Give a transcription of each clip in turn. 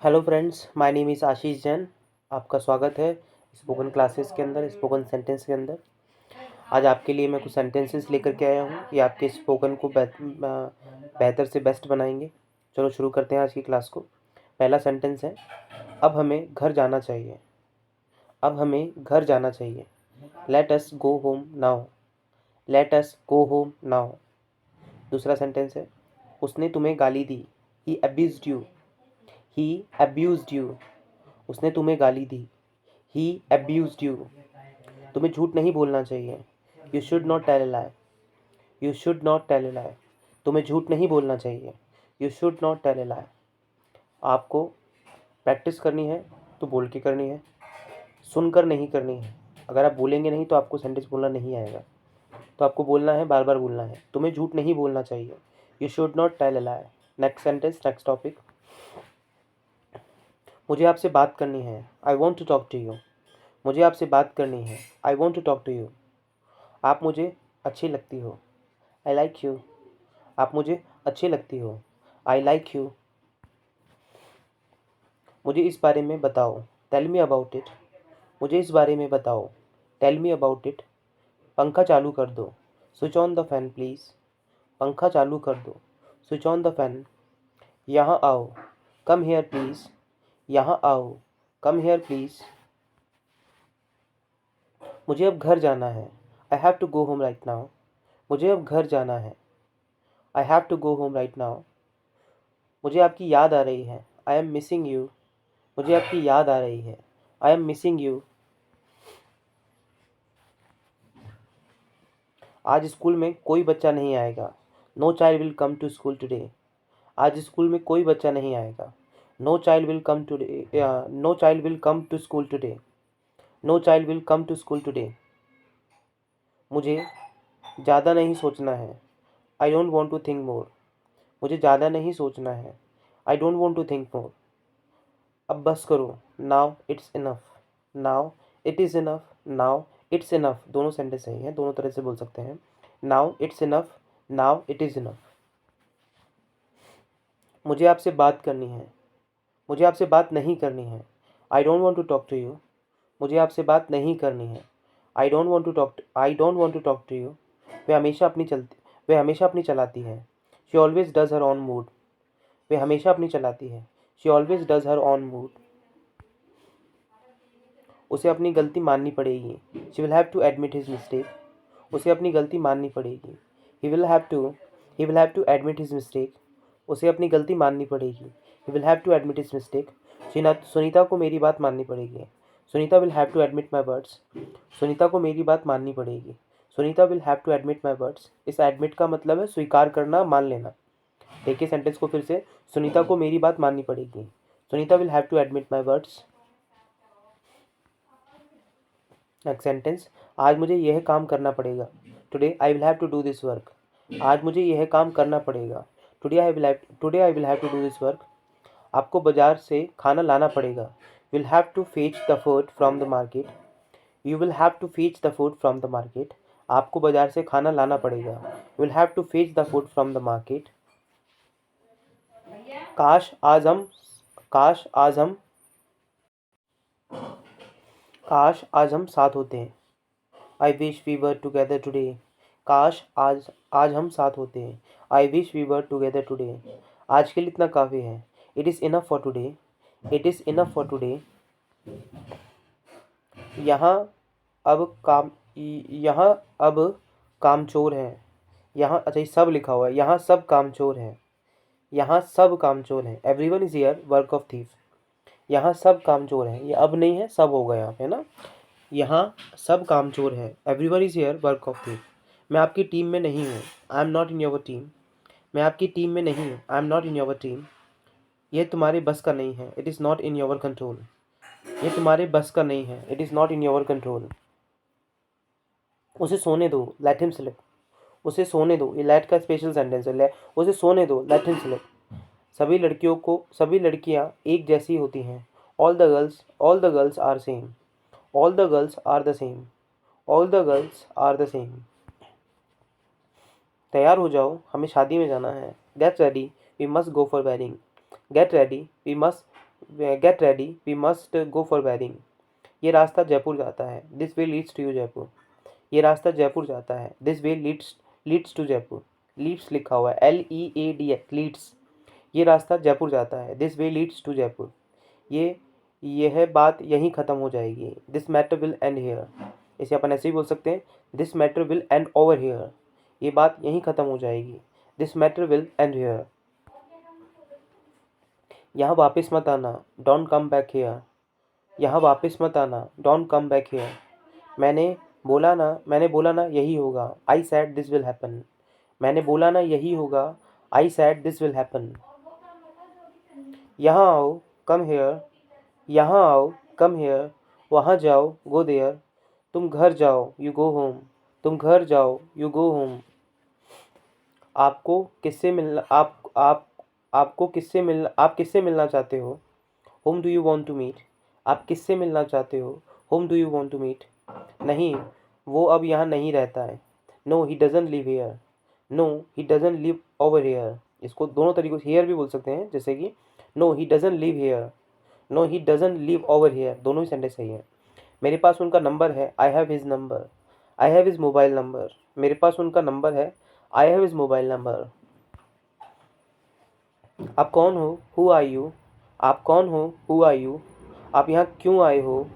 Hello friends, my name is Ashish Jain. आपका स्वागत है स्पोकन क्लासेस के अंदर, स्पोकन सेंटेंस के अंदर। आज आपके लिए मैं कुछ सेंटेंसेस लेकर के आया हूँ। ये आपके स्पोकन को बेहतर से बेस्ट बनाएंगे। चलो शुरू करते हैं आज की क्लास को। पहला सेंटेंस है, अब हमें घर जाना चाहिए। अब हमें घर जाना चाहिए। Let us go home now. Let us go home now. दूसरा सेंटेंस है, उसने तुम्हें गाली दी। He abused you. He abused you. उसने तुम्हें गाली दी। He abused you. तुम्हें झूठ नहीं बोलना चाहिए। You should not tell a lie. You should not tell a lie. तुम्हें झूठ नहीं बोलना चाहिए। You should not tell a lie. आपको प्रैक्टिस करनी है तो बोल के करनी है, सुनकर नहीं करनी है। अगर आप बोलेंगे नहीं तो आपको सेंटेंस बोलना नहीं आएगा। तो आपको बोलना है, बार बार बोलना है। तुम्हें झूठ नहीं बोलना चाहिए। You should not tell a lie. Next sentence, next topic. मुझे आपसे बात करनी है। I want to talk to you. मुझे आपसे बात करनी है। I want to talk to you. आप मुझे अच्छी लगती हो। I like you. आप मुझे अच्छी लगती हो। I like you. मुझे इस बारे में बताओ। Tell me about it. मुझे इस बारे में बताओ। Tell me about it. पंखा चालू कर दो। Switch on the fan please. पंखा चालू कर दो। Switch on the fan. यहाँ आओ। Come here please. यहाँ आओ। Come here please. मुझे अब घर जाना है। I have to go home right now. मुझे अब घर जाना है। I have to go home right now. मुझे आपकी याद आ रही है। आई एम मिसिंग यू। मुझे आपकी याद आ रही है। I am missing you. आज स्कूल में कोई बच्चा नहीं आएगा। No child will come to school today. आज स्कूल में कोई बच्चा नहीं आएगा। No child will come today. No child will come to school today. No child will come to school today. मुझे ज़्यादा नहीं सोचना है। I don't want to think more. मुझे ज़्यादा नहीं सोचना है। I don't want to think more. अब बस करो। Now it's enough. Now it is enough. Now it's enough. दोनों सेंटेंस सही हैं, दोनों तरह से बोल सकते हैं। Now it's enough. Now it is enough. मुझे आपसे बात करनी है। मुझे आपसे बात नहीं करनी है। I don't want to talk to you. मुझे आपसे बात नहीं करनी है। I don't want to talk to you. वह हमेशा अपनी चलाती है। She always does her on mood. वह हमेशा अपनी चलाती है। She always does her on mood. उसे अपनी गलती माननी पड़ेगी। She will have to admit his mistake. उसे अपनी गलती माननी पड़ेगी। He will have to he will have to admit his mistake. उसे अपनी गलती माननी पड़ेगी। He will have to admit his mistake. Sunita को मेरी बात माननी पड़ेगी। Sunita will have to admit my words. Sunita को मेरी बात माननी पड़ेगी। Sunita will have to admit my words. इस एडमिट का मतलब है स्वीकार करना, मान लेना। देखिए सेंटेंस को फिर से। सुनीता को मेरी बात माननी पड़ेगी। Sunita will have to admit my words. Next sentence, आज मुझे यह काम करना पड़ेगा। Today I will have to do this work. आज मुझे यह काम करना पड़ेगा। Today I will have to do this work. आपको बाजार से खाना लाना पड़ेगा। Will have to fetch the food from the market. You will have to fetch the food from the market. आपको बाजार से खाना लाना पड़ेगा। Will have to fetch the food from the market. काश आज हम काश आज हम काश आज हम साथ होते हैं। I wish we were together today. काश आज आज हम साथ होते हैं। I wish we were together today. आज के लिए इतना काफ़ी है। It is enough for today. It is enough for today. यहाँ अब काम यहाँ अब कामचोर हैं। यहाँ, अच्छा ये सब लिखा हुआ है। यहाँ सब कामचोर हैं। यहाँ सब कामचोर हैं। Everyone is here work of thief. यहाँ सब कामचोर हैं। ये अब नहीं है, सब होगा यहाँ पे ना। यहाँ सब कामचोर हैं। Everyone is here work of thief. मैं आपकी टीम में नहीं हूँ। I am not in your team. मैं आपकी टीम में नहीं हूँ। I am not in your team. यह तुम्हारे बस का नहीं है। It is not in your control. ये तुम्हारे बस का नहीं है। It is not in your control. उसे सोने दो। Let him sleep. उसे सोने दो। ये लेट का स्पेशल सेंटेंस है। उसे सोने दो। Let him sleep. सभी लड़कियां एक जैसी होती हैं। All the girls are same. All the girls are the same. All the girls are the same. तैयार हो जाओ, हमें शादी में जाना है। Get ready, we must go for wedding. Get ready, we must get ready, we must go for wedding. ये रास्ता जयपुर जाता है, this way leads to you Jaipur. ये रास्ता जयपुर जाता है, this way leads to Jaipur. Leads लिखा हुआ है, LEADS, लीड्स। ये रास्ता जयपुर जाता है, this way leads to Jaipur. यह बात यहीं ख़त्म हो जाएगी, this matter will end here. इसे अपन ऐसे ही बोल सकते हैं, this matter will end over here. ये बात यहीं ख़त्म हो जाएगी, this matter will end here. यहाँ वापस मत आना, डोंट कम बैक हेयर। यहाँ वापस मत आना, डोंट कम बैक हेयर। मैंने बोला ना यही होगा, आई सैड दिस विल हैपन। मैंने बोला ना यही होगा, आई सैड दिस विल हैपन। यहाँ आओ, कम हेयर। यहाँ आओ, कम हेयर। वहाँ जाओ, गो देयर। तुम घर जाओ, यू गो होम। तुम घर जाओ, यू गो होम। आपको किससे मिलना आप किससे मिलना चाहते हो? Whom do you want to meet. आप किससे मिलना चाहते हो? Whom do you want to meet. नहीं, वो अब यहाँ नहीं रहता है। No he doesn't live here. No he doesn't live over here. इसको दोनों तरीकों से हेयर भी बोल सकते हैं, जैसे कि no he doesn't live here, no he doesn't live over here, दोनों ही सेंटेंस सही है। मेरे पास उनका नंबर है, I have his number. I have his mobile number. मेरे पास उनका नंबर है, I have his mobile number. आप कौन हो? Who are you. आप कौन हो? Who are you. आप यहाँ क्यों आए हो?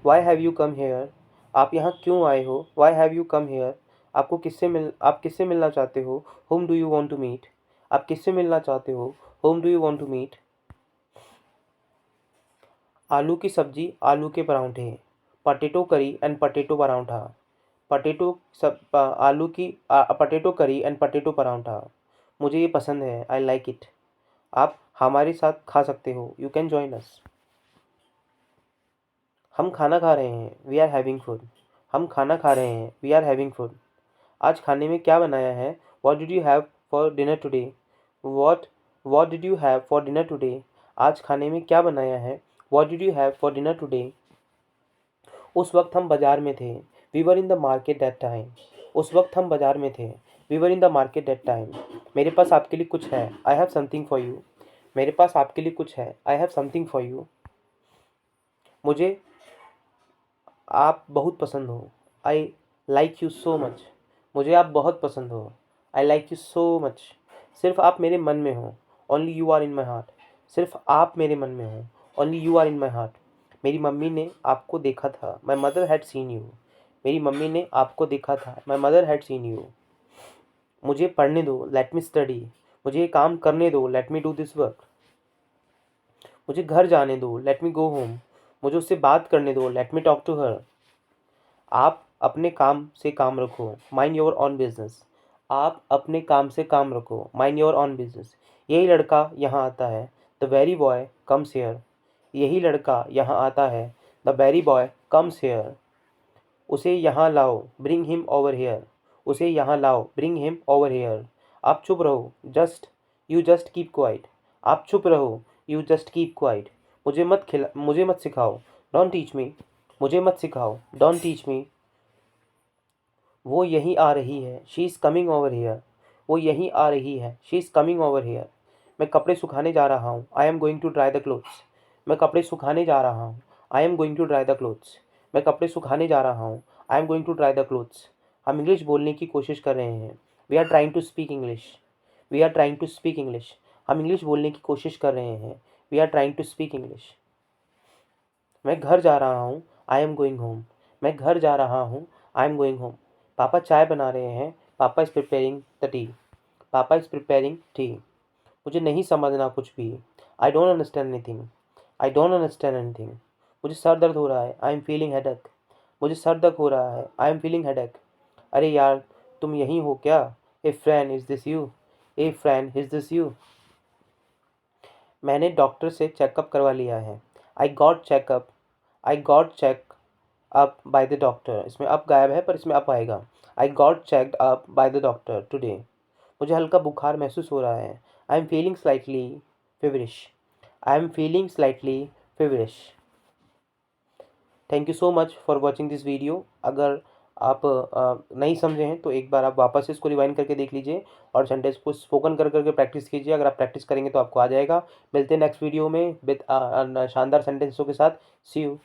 Why have you come here. आप यहाँ क्यों आए हो? Why have you come here. आप किससे मिलना चाहते हो? Whom do you want to meet. आप किससे मिलना चाहते हो? Whom do you want to meet. आलू की सब्जी, आलू के परांठे। Potato curry and potato paratha. Potato curry and potato paratha. मुझे ये पसंद है, आई लाइक इट। आप हमारे साथ खा सकते हो, यू कैन जॉइन अस। हम खाना खा रहे हैं, वी आर हैविंग फूड। हम खाना खा रहे हैं, वी आर हैविंग फूड। आज खाने में क्या बनाया है? What did you have for dinner today. What what did you have for dinner today. आज खाने में क्या बनाया है? What did you have for dinner today. उस वक्त हम बाजार में थे, we were in the market that time. उस वक्त हम बाजार में थे, we were in the market that time. मेरे पास आपके लिए कुछ है, I have something for you. मेरे पास आपके लिए कुछ है, I have something for you. मुझे आप बहुत पसंद हो, I like you so much. मुझे आप बहुत पसंद हो, I like you so much. सिर्फ आप मेरे मन में हो, only you are in my heart. सिर्फ आप मेरे मन में हो, only you are in my heart. मेरी मम्मी ने आपको देखा था, my mother had seen you. मेरी मम्मी ने आपको देखा था, my mother had seen you. मुझे पढ़ने दो, लेट मी स्टडी। मुझे ये काम करने दो, let me do this work. मुझे घर जाने दो, लेट मी गो होम। मुझे उससे बात करने दो, let me talk to her. आप अपने काम से काम रखो, माइंड योर ऑन बिजनेस। आप अपने काम से काम रखो, माइंड योर ऑन बिजनेस। यही लड़का यहाँ आता है, the very boy comes here. यही लड़का यहाँ आता है, the very boy comes here. उसे यहाँ लाओ, ब्रिंग हिम ओवर हेयर। उसे यहाँ लाओ, ब्रिंग हिम ओवर हेयर। आप चुप रहो, यू जस्ट कीप क्वाइट। आप चुप रहो, यू जस्ट कीप क्वाइट। मुझे मत सिखाओ, डोंट टीच मी। मुझे मत सिखाओ, डोंट टीच मी। वो यहीं आ रही है, she is coming over here. वो यहीं आ रही है, she is coming over here. मैं कपड़े सुखाने जा रहा हूँ, I am going to dry the clothes. मैं कपड़े सुखाने जा रहा हूँ, I am going to dry the clothes. मैं कपड़े सुखाने जा रहा हूँ, I am going to dry the clothes. हम इंग्लिश बोलने की कोशिश कर रहे हैं, we are trying to speak English. We are trying to speak English. हम इंग्लिश बोलने की कोशिश कर रहे हैं, we are trying to speak English. मैं घर जा रहा हूँ, आई एम गोइंग होम। मैं घर जा रहा हूँ, आई एम गोइंग होम। पापा चाय बना रहे हैं, पापा इज़ प्रिपेयरिंग द टी। पापा इज़ प्रिपेयरिंग टी। मुझे नहीं समझना कुछ भी, I don't understand anything. I don't understand anything. मुझे सर दर्द हो रहा है, आई एम फीलिंग हेडेक। मुझे सर दर्द हो रहा है, आई एम फीलिंग हेडेक। अरे यार, तुम यहीं हो क्या? A friend is this you. A friend is this you. मैंने डॉक्टर से चेकअप करवा लिया है, I got checkup. I got check up by the doctor. इसमें अप गायब है, पर इसमें अप आएगा। I got checked up by the doctor today. मुझे हल्का बुखार महसूस हो रहा है, I am feeling slightly feverish. I am feeling slightly feverish. Thank you so much for watching this video. अगर आप नहीं समझे हैं तो एक बार आप वापस से इसको रिवाइंड करके देख लीजिए और सेंटेंस को स्पोकन कर करके प्रैक्टिस कीजिए। अगर आप प्रैक्टिस करेंगे तो आपको आ जाएगा। मिलते हैं नेक्स्ट वीडियो में विद शानदार सेंटेंसों के साथ। सी यू।